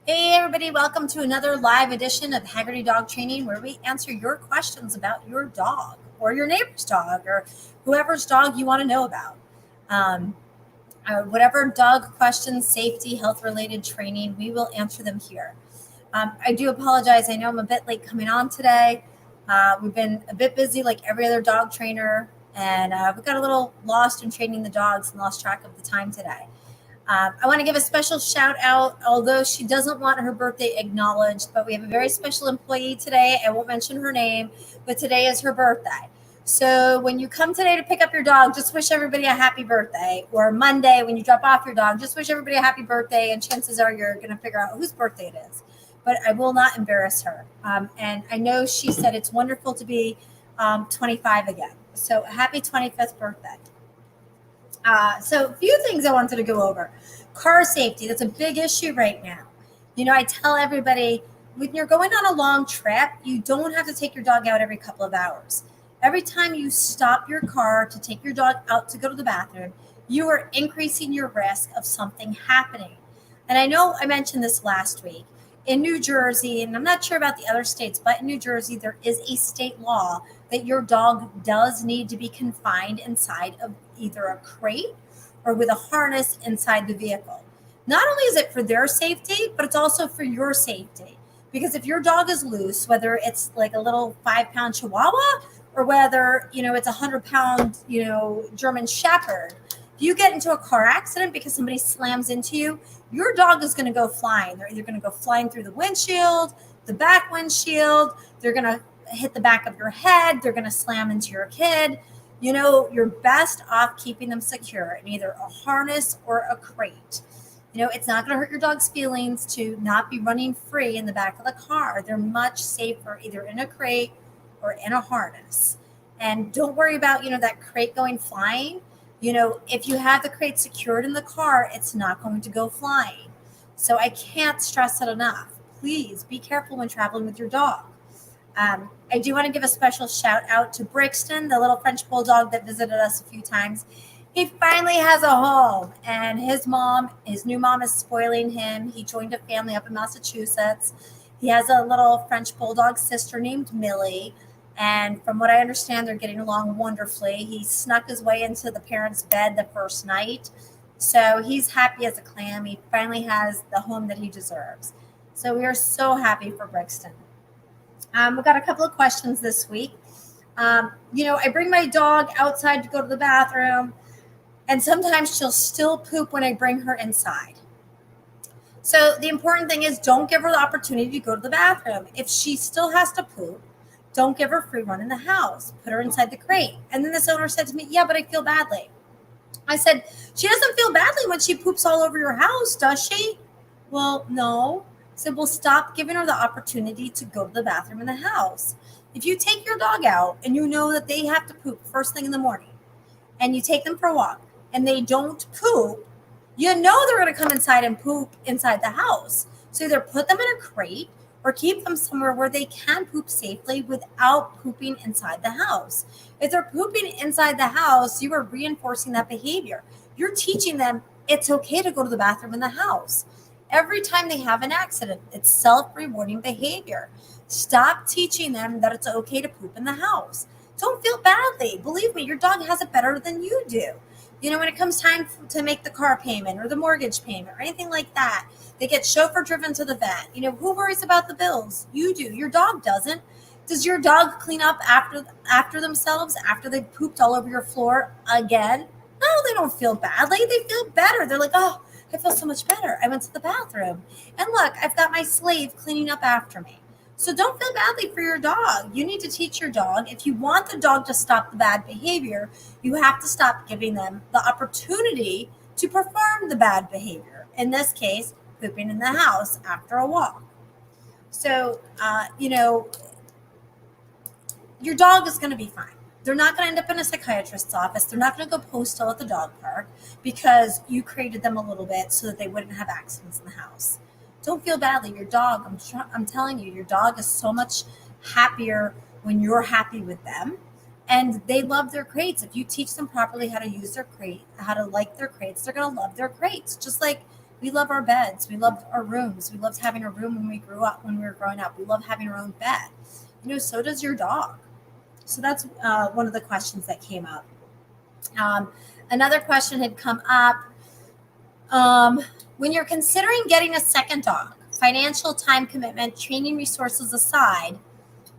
Hey everybody, welcome to another live edition of Haggerty Dog Training where we answer your questions about your dog or your neighbor's dog or whoever's dog you want to know about. Um, whatever dog questions, safety, health related training, we will answer them here. I do apologize. I know I'm a bit late coming on today. We've been a bit busy like every other dog trainer, and we got a little lost in training the dogs and lost track of the time today. I want to give a special shout out, although she doesn't want her birthday acknowledged, but we have a very special employee today. I won't mention her name, but today is her birthday. So when you come today to pick up your dog, just wish everybody a happy birthday. Or Monday, when you drop off your dog, just wish everybody a happy birthday. And chances are you're going to figure out whose birthday it is. But I will not embarrass her. And I know she said it's wonderful to be 25 again. So happy 25th birthday. So a few things I wanted to go over. Car safety, that's a big issue right now. I tell everybody when you're going on a long trip, you don't have to take your dog out every couple of hours. Every time you stop your car to take your dog out to go to the bathroom, you are increasing your risk of something happening. And I know I mentioned this last week. In New Jersey, and I'm not sure about the other states, but in New Jersey, there is a state law that your dog does need to be confined inside of either a crate or with a harness inside the vehicle. Not only is it for their safety, but it's also for your safety. Because if your dog is loose, whether it's like a little 5-pound Chihuahua or whether, it's a 100-pound, German Shepherd, if you get into a car accident because somebody slams into you, your dog is going to go flying. They're either going to go flying through the windshield, the back windshield, they're going to hit the back of your head, they're going to slam into your kid. You're best off keeping them secure in either a harness or a crate. It's not going to hurt your dog's feelings to not be running free in the back of the car. They're much safer either in a crate or in a harness. And don't worry about, that crate going flying. If you have the crate secured in the car, it's not going to go flying. So I can't stress it enough. Please be careful when traveling with your dog. I do want to give a special shout out to Brixton, the little French bulldog that visited us a few times. He finally has a home, and his new mom is spoiling him. He joined a family up in Massachusetts. He has a little French bulldog sister named Millie. And from what I understand, they're getting along wonderfully. He snuck his way into the parents' bed the first night. So he's happy as a clam. He finally has the home that he deserves. So we are so happy for Brixton. We've got a couple of questions this week. I bring my dog outside to go to the bathroom, and sometimes she'll still poop when I bring her inside. So the important thing is don't give her the opportunity to go to the bathroom. If she still has to poop, don't give her free run in the house. Put her inside the crate. And then this owner said to me, yeah, but I feel badly. I said, she doesn't feel badly when she poops all over your house, does she? Well, no. I said, well, stop giving her the opportunity to go to the bathroom in the house. If you take your dog out and you know that they have to poop first thing in the morning and you take them for a walk and they don't poop, you know they're going to come inside and poop inside the house. So either put them in a crate or keep them somewhere where they can poop safely without pooping inside the house. If they're pooping inside the house, you are reinforcing that behavior. You're teaching them it's okay to go to the bathroom in the house. Every time they have an accident, it's self-rewarding behavior. Stop teaching them that it's okay to poop in the house. Don't feel badly. Believe me, your dog has it better than you do. When it comes time to make the car payment or the mortgage payment or anything like that, they get chauffeur driven to the vet. Who worries about the bills? You do. Your dog doesn't. Does your dog clean up after themselves after they've pooped all over your floor again? No, they don't feel badly. They feel better. They're like, oh, I feel so much better. I went to the bathroom. And look, I've got my slave cleaning up after me. So don't feel badly for your dog. You need to teach your dog. If you want the dog to stop the bad behavior, you have to stop giving them the opportunity to perform the bad behavior. In this case, pooping in the house after a walk. So, your dog is going to be fine. They're not going to end up in a psychiatrist's office. They're not going to go postal at the dog park because you created them a little bit so that they wouldn't have accidents in the house. Don't feel badly. Your dog, I'm telling you, your dog is so much happier when you're happy with them. And they love their crates. If you teach them properly how to use their crate, how to like their crates, they're going to love their crates. Just like We love our beds. We loved our rooms. We loved having a room when we were growing up. We love having our own bed. So does your dog. So that's one of the questions that came up. Um, Another question had come up. When you're considering getting a second dog, financial time commitment, training resources aside,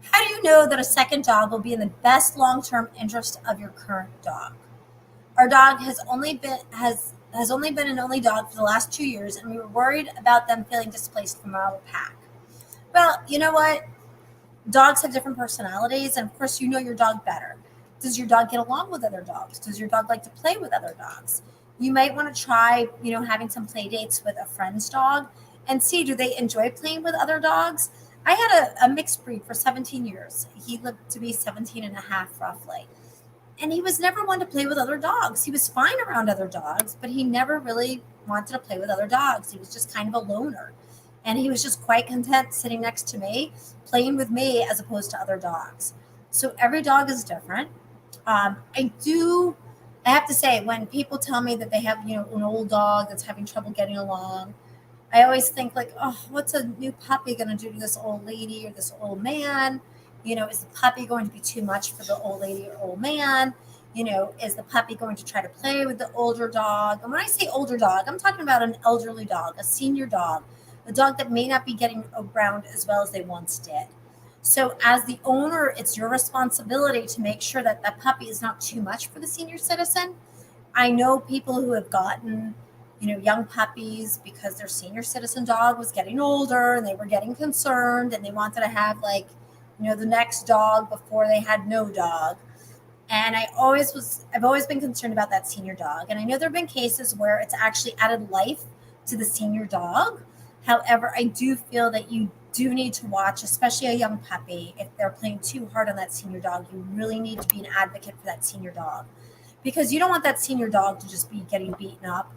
how do you know that a second dog will be in the best long-term interest of your current dog? Our dog has only been an only dog for the last 2 years, and we were worried about them feeling displaced from our pack. Well, you know what? Dogs have different personalities, and of course, you know your dog better. Does your dog get along with other dogs? Does your dog like to play with other dogs? You might want to try, having some play dates with a friend's dog and see, do they enjoy playing with other dogs? I had a mixed breed for 17 years. He lived to be 17 and a half roughly. And he was never one to play with other dogs. He was fine around other dogs, but he never really wanted to play with other dogs. He was just kind of a loner. And he was just quite content sitting next to me, playing with me as opposed to other dogs. So every dog is different. I have to say, when people tell me that they have, an old dog that's having trouble getting along, I always think like, oh, what's a new puppy going to do to this old lady or this old man? Is the puppy going to be too much for the old lady or old man? Is the puppy going to try to play with the older dog? And when I say older dog, I'm talking about an elderly dog, a senior dog, a dog that may not be getting around as well as they once did. So as the owner, it's your responsibility to make sure that that puppy is not too much for the senior citizen. I know people who have gotten, young puppies because their senior citizen dog was getting older and they were getting concerned and they wanted to have the next dog before they had no dog. And I've always been concerned about that senior dog. And I know there have been cases where it's actually added life to the senior dog. However, I do feel that you do need to watch, especially a young puppy, if they're playing too hard on that senior dog. You really need to be an advocate for that senior dog, because you don't want that senior dog to just be getting beaten up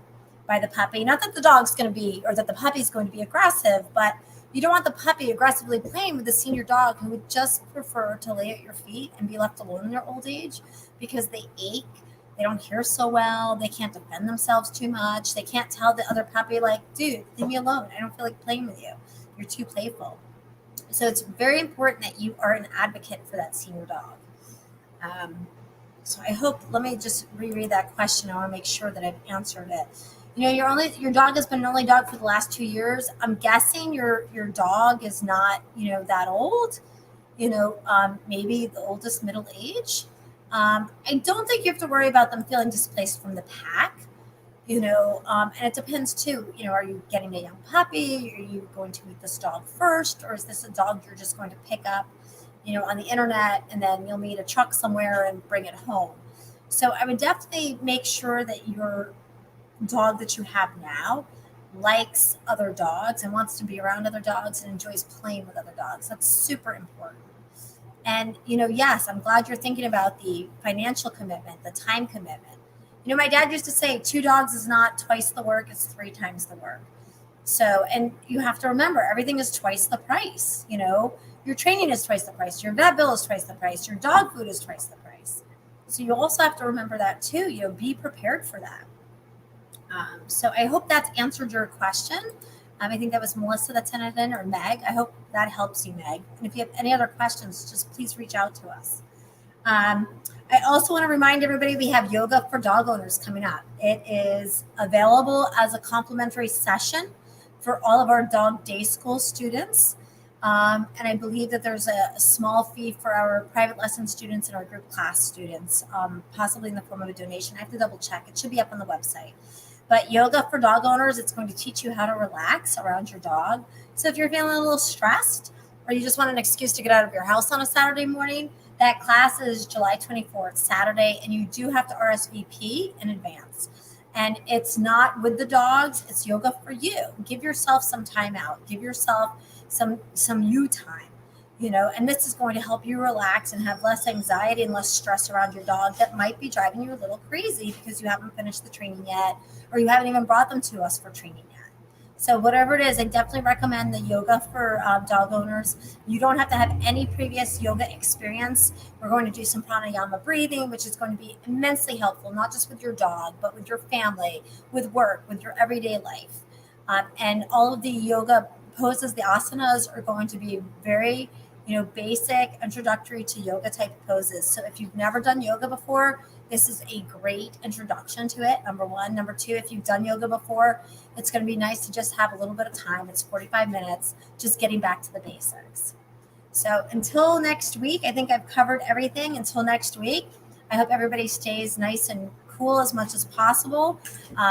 by the puppy. Not that the dog's going to be, or that the puppy's going to be aggressive, but you don't want the puppy aggressively playing with the senior dog who would just prefer to lay at your feet and be left alone in their old age because they ache. They don't hear so well. They can't defend themselves too much. They can't tell the other puppy, like, dude, leave me alone. I don't feel like playing with you. You're too playful. So it's very important that you are an advocate for that senior dog. So let me just reread that question. I want to make sure that I've answered it. Your dog has been an only dog for the last 2 years. I'm guessing your dog is not, that old, maybe the oldest middle age. I don't think you have to worry about them feeling displaced from the pack, and it depends too, are you getting a young puppy? Are you going to meet this dog first? Or is this a dog you're just going to pick up, on the internet, and then you'll meet a truck somewhere and bring it home? So I would definitely make sure that your dog that you have now likes other dogs and wants to be around other dogs and enjoys playing with other dogs. That's super important. And, yes, I'm glad you're thinking about the financial commitment, the time commitment. My dad used to say 2 dogs is not twice the work, it's 3 times the work. So, and you have to remember, everything is twice the price. Your training is twice the price. Your vet bill is twice the price. Your dog food is twice the price. So you also have to remember that too. Be prepared for that. So I hope that's answered your question. I think that was Melissa that sent it in, or Meg. I hope that helps you, Meg. And if you have any other questions, just please reach out to us. I also want to remind everybody we have yoga for dog owners coming up. It is available as a complimentary session for all of our dog day school students. And I believe that there's a small fee for our private lesson students and our group class students, possibly in the form of a donation. I have to double check. It should be up on the website. But yoga for dog owners, it's going to teach you how to relax around your dog. So if you're feeling a little stressed, or you just want an excuse to get out of your house on a Saturday morning, that class is July 24th, Saturday, and you do have to RSVP in advance. And it's not with the dogs, it's yoga for you. Give yourself some time out. Give yourself some you time, and this is going to help you relax and have less anxiety and less stress around your dog that might be driving you a little crazy because you haven't finished the training yet, or you haven't even brought them to us for training yet. So whatever it is, I definitely recommend the yoga for dog owners. You don't have to have any previous yoga experience. We're going to do some pranayama breathing, which is going to be immensely helpful, not just with your dog, but with your family, with work, with your everyday life. And all of the yoga poses, the asanas, are going to be very, basic, introductory to yoga type poses. So if you've never done yoga before, this is a great introduction to it, number one. Number two, if you've done yoga before, it's going to be nice to just have a little bit of time. It's 45 minutes, just getting back to the basics. So until next week, I think I've covered everything. Until next week, I hope everybody stays nice and cool as much as possible,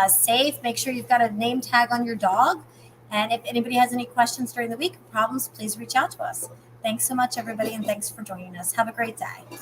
safe. Make sure you've got a name tag on your dog. And if anybody has any questions during the week, problems, please reach out to us. Thanks so much, everybody, and thanks for joining us. Have a great day.